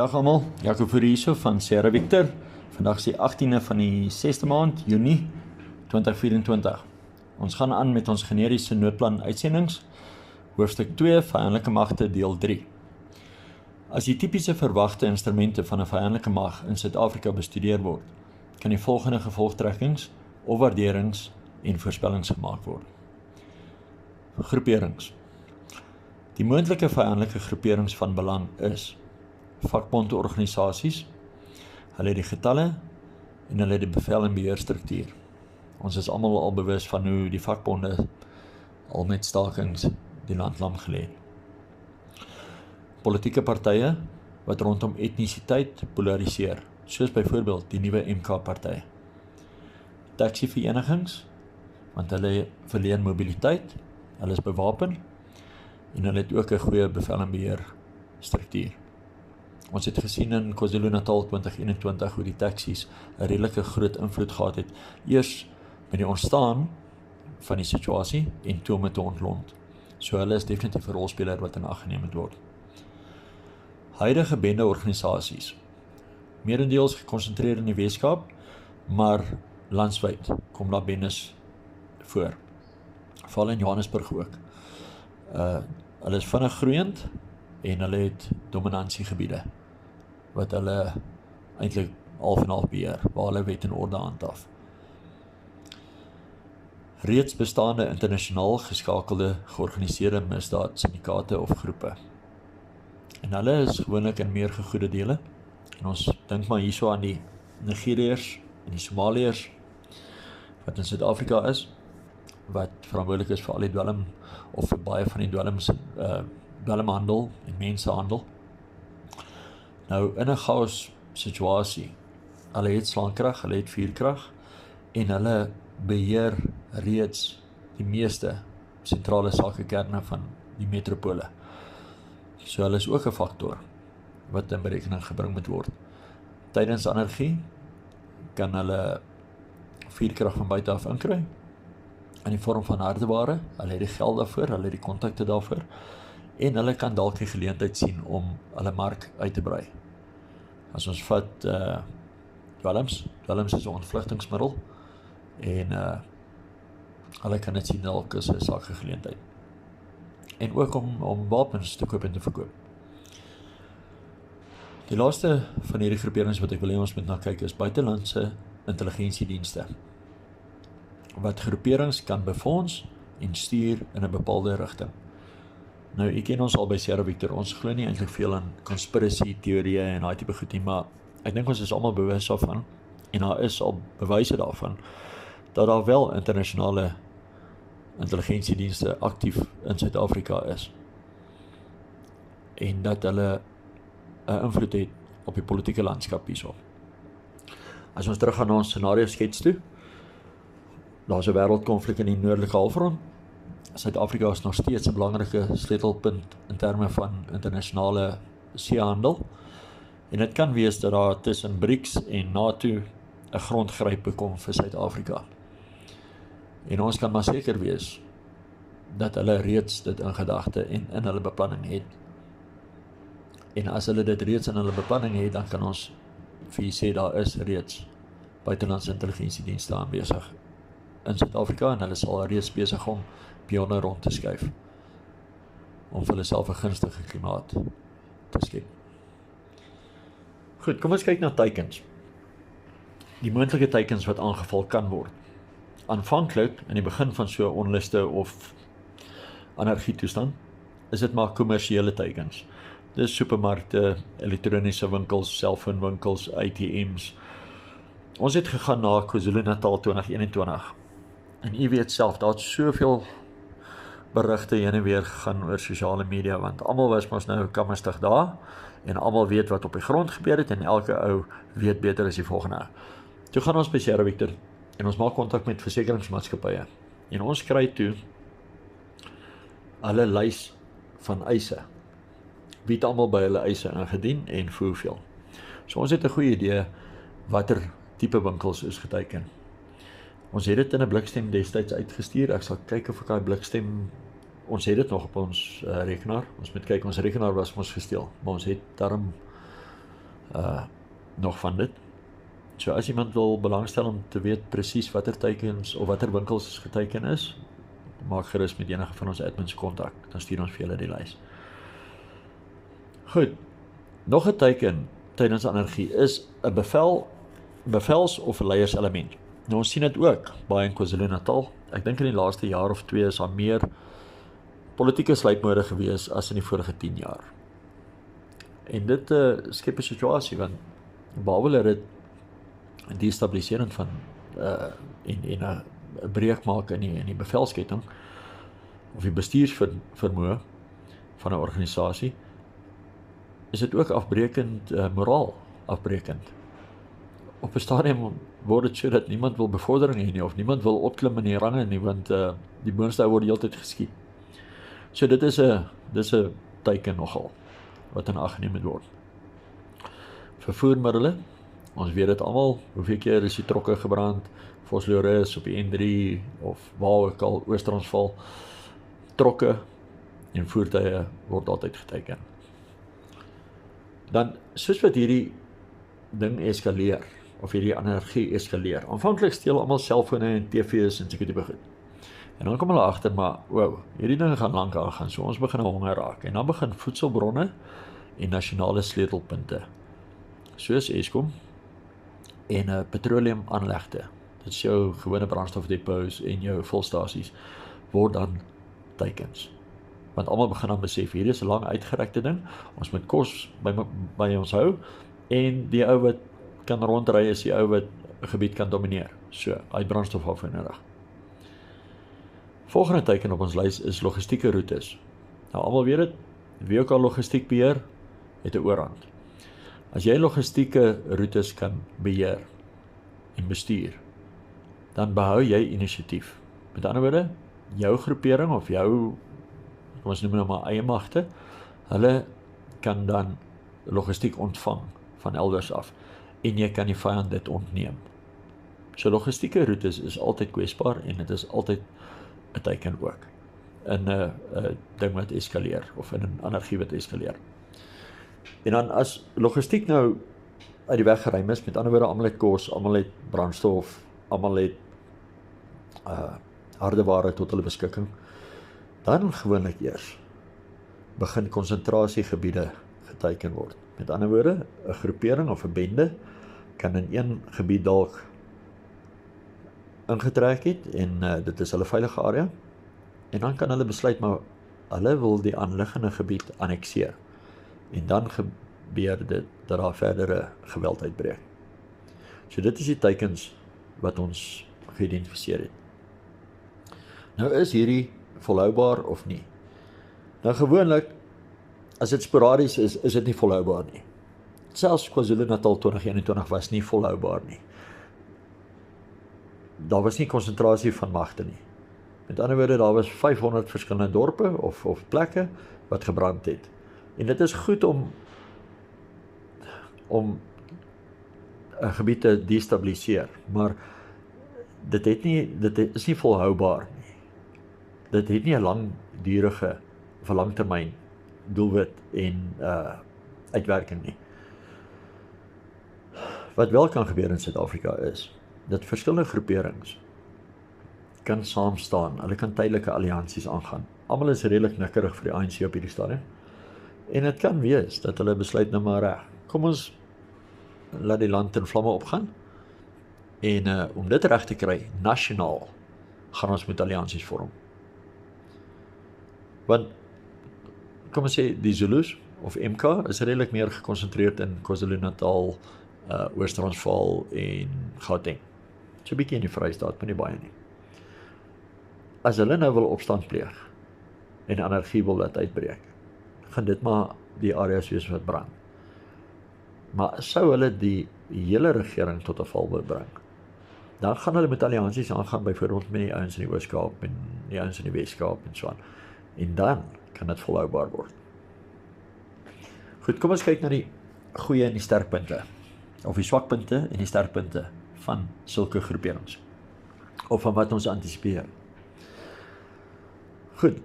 Goeiedag almal, Jaco Fourie van Sierra Victor. Vandag is die 18de van die 6de maand, Junie 2024. Ons gaan aan met ons generiese noodplan uitsendings, hoofstuk 2, Vyandelike magte, deel 3. As die typiese verwagte instrumente van 'n vyandelike mag in Suid-Afrika bestudeer word, kan die volgende gevolgtrekkings of waarderings en voorspellings gemaak word. Groeperings. Die moontlike vyandelike groeperings van belang is vakbondorganisasies, hulle het die getalle en hulle het die bevel en beheerstruktuur. Ons is almal al bewus van hoe die vakbonde al met stakings die land lam gelê het. Politieke partye wat rondom etnisiteit polariseer, soos byvoorbeeld die nuwe MK-party. Taxiverenigings, want hulle verleen mobiliteit, hulle is bewapen en hulle het ook 'n goeie bevel en beheer struktuur. Ons het gesien in KwaZulu-Natal 2021 hoe die taxies 'n redelike groot invloed gehad het, eers met die ontstaan van die situasie en toe om dit te ontlont. So hulle is definitief 'n rolspeler wat in ag geneem moet word. Huidige bendeorganisasies, meerendeels gekonsentreer in die Weskaap, maar landwyd kom daar bendes voor. Veral in Johannesburg ook. Hulle is vinnig groeiend en hulle het dominansiegebiede wat hulle eintlik half en half beheer, waar hulle wet en orde handhaaf. Reeds bestaande internasionaal geskakelde georganiseerde misdaad syndikaate of groepe. En hulle is gewoonlik in meer gegoede dele. En ons dink maar hierso aan die Nigeriërs en die Somaliërs wat in Suid-Afrika is, wat verantwoordelik is vir al die dwelm of vir baie van die dwelmhandel en mensehandel. Nou in 'n chaos situasie, hulle het slaankrag, hulle het vuurkrag en hulle beheer reeds die meeste sentrale sakekerne van die metropole. So hulle is ook 'n faktor wat in berekening gebring moet word. Tydens anargie kan hulle vuurkrag van buite af inkry in die vorm van hardeware, hulle het die geld daarvoor, hulle het die kontakte daarvoor en hulle kan dalk die geleentheid sien om hulle mark uit te brei. As ons vat dwelms is 'n ontvlugtingsmiddel en hulle kan dit sien dalk as 'n sakegeleentheid. En ook om wapens te koop en te verkoop. Die laaste van hierdie groeperings wat ek wil hê ons moet na kyk is buitelandse intelligensiedienste, wat groeperings kan befonds en stuur in 'n bepaalde rigting. Nou, ek ken ons al by Sierra Victor, ons glo nie eintlik veel aan conspiracy teorieë en daai tipe goed nie, maar ek dink ons is almal bewus daarvan, en daar is al bewyse daarvan, dat daar wel internasionale intelligensiedienste aktief in Suid-Afrika is, en dat hulle 'n invloed het op die politieke landskap hierso. As ons terug gaan na ons scenario skets toe, daar is 'n wêreldkonflik in die noordelike halfrond. Suid-Afrika is nog steeds 'n belangrike sleutelpunt in terme van internasionale seehandel. En dit kan wees dat daar tussen BRICS en NATO 'n grondgryp kom vir Suid-Afrika. En ons kan maar seker wees dat hulle reeds dit in gedagte en in hulle beplanning het. En as hulle dit reeds in hulle beplanning het, dan kan ons vir sê daar is reeds buitelandse intelligensiedienste aanwesig in Suid-Afrika en hulle sal reeds besig om pionne rond te skuif om vir hulle self 'n gunstige klimaat te skep. Goed, kom ons kyk na teikens. Die moontlike teikens wat aangeval kan word. Aanvanklik in die begin van so 'n onluste of anargietoestand is dit maar kommersiële teikens. Dis supermarkte, elektroniese winkels, selfoonwinkels, ATM's. Ons het gegaan na KwaZulu-Natal 2021. En u weet self, daar het soveel berigte heen en weer gegaan oor sosiale media, want almal was mos nou kammerstig daar, en almal weet wat op die grond gebeur het, en elke ou weet beter as die volgende. Toe gaan ons by Sierra Victor, en ons maak kontak met versekeringsmaatskappye, en ons kry toe hulle lys van eise. Wie het almal by hulle eise ingedien, en vir hoeveel. So ons het 'n goeie idee watter tipe winkels is geteiken. Ons het dit in 'n blikstem destyds uitgestuur. Ek sal kyk of ek daai blikstem, ons het dit nog op ons rekenaar. Ons moet kyk, ons rekenaar was ons gesteel, maar ons het daarom nog van dit. So as iemand wil belangstel om te weet presies watter teikens of watter winkels geteiken is, maak gerus met enige van ons admins kontak, dan stuur ons vir julle die lys. Goed, nog 'n teiken tydens energie is 'n bevels of 'n leierselement. Nou ons sien dit ook baie in KwaZulu-Natal. Ek dink in die laaste jaar of 2 is daar meer politieke sluipmode gewees as in die vorige 10 jaar. En dit skep 'n situasie, want behalwe dat dit destabiliserend van en 'n breek maak in die bevelsketting of die bestuursvermoë van 'n organisasie, is dit ook afbrekend, moraal afbrekend. Op 'n stadium word dit so dat niemand wil bevordering hê nie, of niemand wil opklim in die range nie, want die boonste word die hele tyd geskiet. So dit is 'n teiken nogal wat in ag geneem moet word. Vervoermiddele, ons weet dit almal, hoeveel keer is die trokke gebrand, Vosloorus op die N3 of waar ook al, Oos-Transvaal, trokke en voertuie word altyd geteiken. Dan, soos wat hierdie ding eskaleer, of hierdie energie eskaleer, aanvanklik steel almal selfone en TV's en seker tipe goed. En dan kom hulle agter, maar wow, hierdie dinge gaan lank aangaan, so ons begin honger raak. En dan begin voedselbronne en nasionale sleutelpunte, soos Eskom en petroleumaanlegte, dit is jou gewone brandstofdepots en jou volstasies, word dan teikens. Want almal begin dan besef, hier is 'n lang uitgerekte ding, ons moet kos by ons hou, en die ou wat kan rondry is die ou wat 'n gebied kan domineer. So, hy het brandstof af nodig. Volgende teiken op ons lys is logistieke roetes. Nou, almal weet dit, wie ook al logistiek beheer, het 'n oorhand. As jy logistieke roetes kan beheer en bestuur, dan behou jy inisiatief. Met ander woorde, jou groepering of jou, kom ons noem nou maar eie magte, hulle kan dan logistiek ontvang van elders af, en jy kan die vyand dit ontneem. So logistieke roetes is altyd kwesbaar, en dit is altyd 'n teiken ook, in 'n ding wat eskaleer, of in 'n energie wat eskaleer. En dan as logistiek nou uit die weg geruim is, met ander woorde, almal het kos, almal het brandstof, almal het harde ware tot hulle beskikking, dan gewoonlik eers begin konsentrasiegebiede geteiken word. Met ander woorde, 'n groepering of 'n bende kan in een gebied dalk ingetrek het, en dit is hulle veilige area, en dan kan hulle besluit, maar hulle wil die aanliggende gebied annexeer, en dan gebeur dit dat daar verdere geweld uitbreek. So dit is die teikens wat ons geïdentifiseer het. Nou is hierdie volhoubaar of nie? Nou gewoonlik, as dit sporadies is dit nie volhoubaar nie. Selfs KwaZulu-Natal 2021 was nie volhoubaar nie. Daar was nie konsentrasie van magte nie. Met ander woorde, daar was 500 verskillende dorpe of plekke wat gebrand het. En dit is goed om 'n gebied te destabiliseer, maar dit is nie volhoubaar nie. Dit het nie 'n langdurige of 'n langtermyn doelwit en uitwerking nie. Wat wel kan gebeur in Suid-Afrika is dat verskillende groeperings kan saam staan, hulle kan tydelike alliansies aangaan. Almal is redelik nikkerig vir die ANC op hierdie stadium. En dit kan wees dat hulle besluit nou maar reg, kom ons laat die land in vlamme opgaan, en om dit reg te kry, nasionaal, gaan ons met alliansies vorm. Want, kom ons sê, die Zulus, of MK, is redelik meer gekonsentreerd in KwaZulu-Natal, Oos-Transvaal en Gauteng. So 'n bietjie in die Vrystaat, maar nie baie nie. As hulle nou wil opstand pleeg, en energie wil laat uitbreek, gaan dit maar die areas wees wat brand. Maar sou hulle die hele regering tot 'n val wil bring, dan gaan hulle met alliansies aangaan, byvoorbeeld met die ouens in die Oos-Kaap en die ouens in die Wes-Kaap en so aan. En dan kan dit volhoubaar word. Goed, kom ons kyk na die goeie en die sterkpunte, of die swakpunte en die sterkpunte van sulke groeperings, of van wat ons antisipeer. Goed,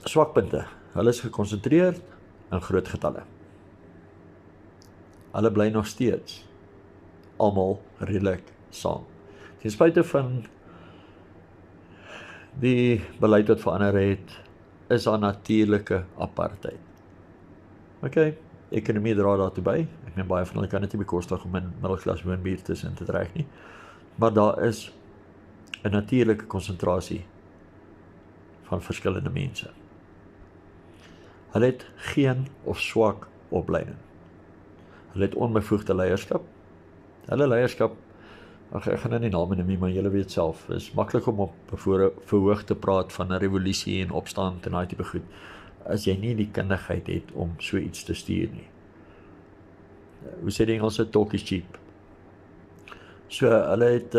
swakpunte, hulle is gekonsentreerd in groot getalle. hulle bly nog steeds almal redelik saam. Ten spyte van die beleid wat verander het, is daar natuurlike apartheid. Okay, ekonomie dra daartoe by. Ek meen baie van hulle kan dit nie bekostig om in middelklas woonbuurte in te trek nie. Maar daar is 'n natuurlike konsentrasie van verskillende mense. Hulle het geen of swak opleiding. Hulle het onbevoegde leierskap. Hulle leierskap, ek gaan nou nie name noem nie, maar julle weet self, is maklik om op verhoog te praat van 'n revolusie en opstand en daai tipe goed, as jy nie die kundigheid het om so iets te stuur nie. Hoe sê die Engelse, talk is cheap. So, hulle het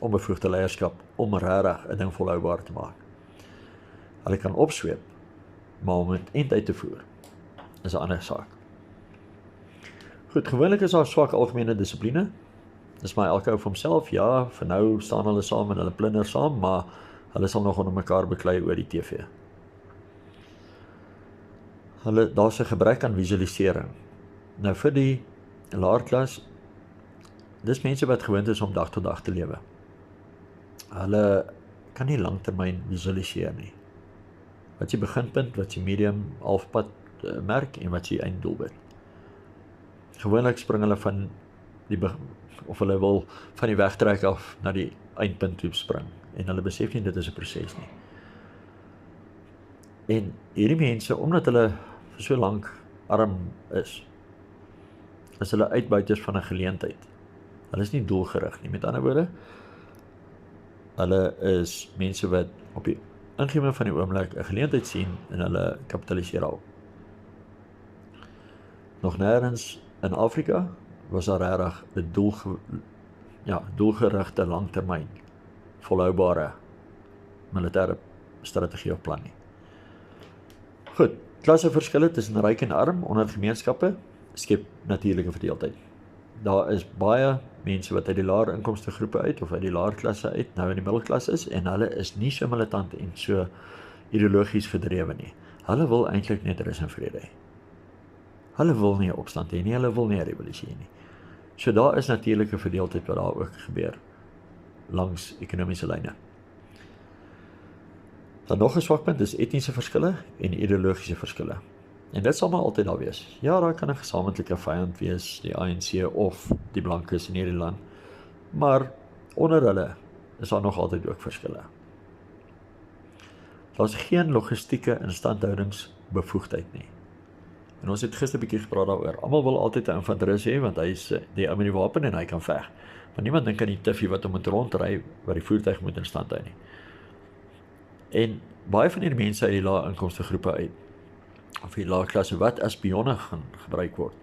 onbevoegde leierskap om regtig 'n ding volhoubaar te maak. Hulle kan opsweep, maar om dit eintlik te voer, is 'n ander saak. Goed, gewoonlik is daar swak algemene dissipline. Dis maar elke ou vir homself, ja, vir nou staan hulle saam en hulle plunder saam, maar hulle sal nog onder mekaar beklei oor die TV. Daar's 'n gebrek aan visualisering. Nou vir die laerklas, dis mense wat gewoond is om dag tot dag te lewe. Hulle kan nie langtermyn visualiseer nie. Wat jy beginpunt, wat jy medium, halfpad merk en wat jy einddoelwit. Gewoonlik spring hulle van of hulle wil van die wegtrek af na die eindpunt toe spring en hulle besef nie dit is 'n proses nie. En hierdie mense, omdat hulle vir so lank arm is hulle uitbuiters van 'n geleentheid. Hulle is nie doelgerig nie. Met ander woorde, hulle is mense wat op die ingewing van die oomblik 'n geleentheid sien en hulle kapitaliseer daarop. Nog nêrens in Afrika was daar regtig 'n doelgerigte langtermyn volhoubare militêre strategie of plan nie. Goed, klasseverskille tussen ryk en arm onder gemeenskappe skep natuurlike verdeeldheid. Daar is baie mense wat uit die laer inkomste groepe uit of uit die laer klasse uit nou in die middelklas is en hulle is nie so militant en so ideologies gedrewe nie. Hulle wil eintlik net rus en vrede hê. Hulle wil nie 'n opstand hê nie, hulle wil nie 'n revolusie hê nie. So daar is natuurlike verdeeldheid wat daar ook gebeur langs ekonomiese lyne. Dan nog 'n swakpunt is etniese verskille en ideologiese verskille. En dit sal maar altyd daar wees. Ja, daar kan 'n gesamentlike vyand wees, die ANC of die blankes in hierdie land, maar onder hulle is daar nog altyd ook verskille. Daar's geen logistieke instandhoudingsbevoegdheid nie. En ons het gister 'n bietjie gepraat daaroor. Almal wil altyd 'n infanteris hê want hy is die ou met die wapen en hy kan veg. Maar niemand dink aan die tiffie wat hom moet rondry wat die voertuig moet in stand hou nie. En baie van die mense uit die lae inkomste groepe uit of die lae klasse wat as spionne gaan gebruik word.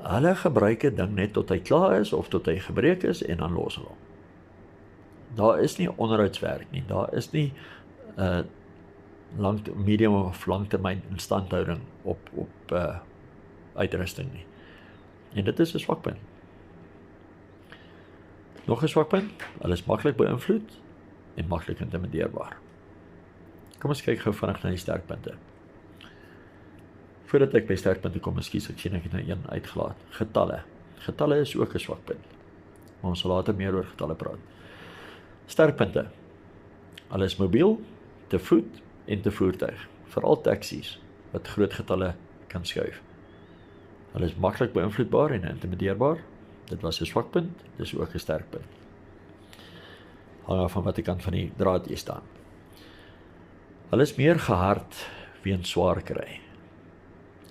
Hulle gebruik 'n ding net tot hy klaar is of tot hy gebreek is en dan los hulle hom. Daar is nie onderhoudswerk nie. Daar is nie medium of langtermyn instandhouding op uitrusting nie. En dit is 'n swakpunt. Nog 'n swakpunt, hulle is maklik beïnvloed en maklik intimideerbaar. Kom ons kyk gou vinnig na die sterkpunte. Voordat ek by sterkpunte kom, ek sien ek het nou een uitgelaat. Getalle. Getalle is ook 'n swakpunt. Maar ons sal later meer oor getalle praat. Sterkpunte. Hulle is mobiel, te voet en te voertuig. Veral taksies wat groot getalle kan skuif. Hulle is maklik beïnvloedbaar en intimideerbaar. Dit was 'n swakpunt, dis ook 'n sterkpunt. Hang af van watter kant van die draad jy staan. Hulle is meer gehard weens swaar kry.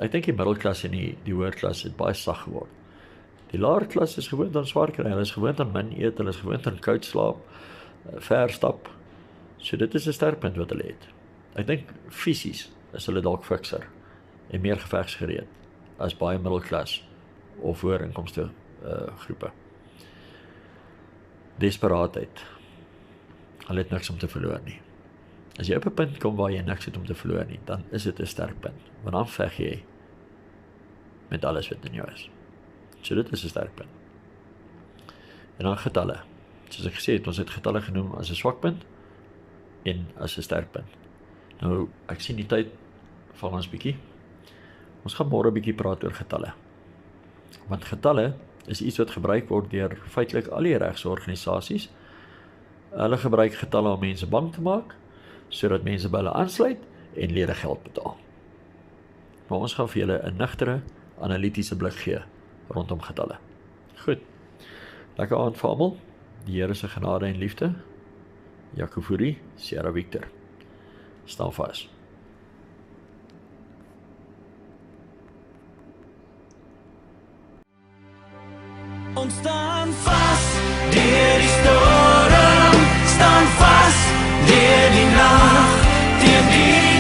Ek dink die middelklas en die hoërklas het baie sag geword. Die laer klas is gewoond aan swaar kry, hulle is gewoond aan min eet, hulle is gewoond aan koud slaap, ver stap. So dit is 'n sterkpunt wat hulle het. Ek dink fisies is hulle dalk fikser en meer gevegsgereed as baie middelklas of hoër inkomste groepe. Desperaatheid. Hulle het niks om te verloor nie. As jy op 'n punt kom waar jy niks het om te verloor nie, dan is dit 'n sterk punt, want dan veg jy met alles wat in jou is. So dit is 'n sterk punt. En dan getalle. Soos ek gesê het, ons het getalle genoem as 'n swakpunt en as 'n sterk punt. Nou, ek sien die tyd van ons bietjie. Ons gaan môre bietjie praat oor getalle. Want getalle is iets wat gebruik word deur feitelik al die regsorganisasies. Hulle gebruik getalle om mense bang te maak, sodat mense by hulle aansluit en lede geld betaal. Maar ons gaan vir julle 'n nugtere, analitiese blik gee rondom getalle. Goed. Lekker aand vir almal. Die Here se genade en liefde. Jakofuri, Sierra Victor. Staan vas. Ons staan vas, deur die storm, staan vas, deur die nag, teen die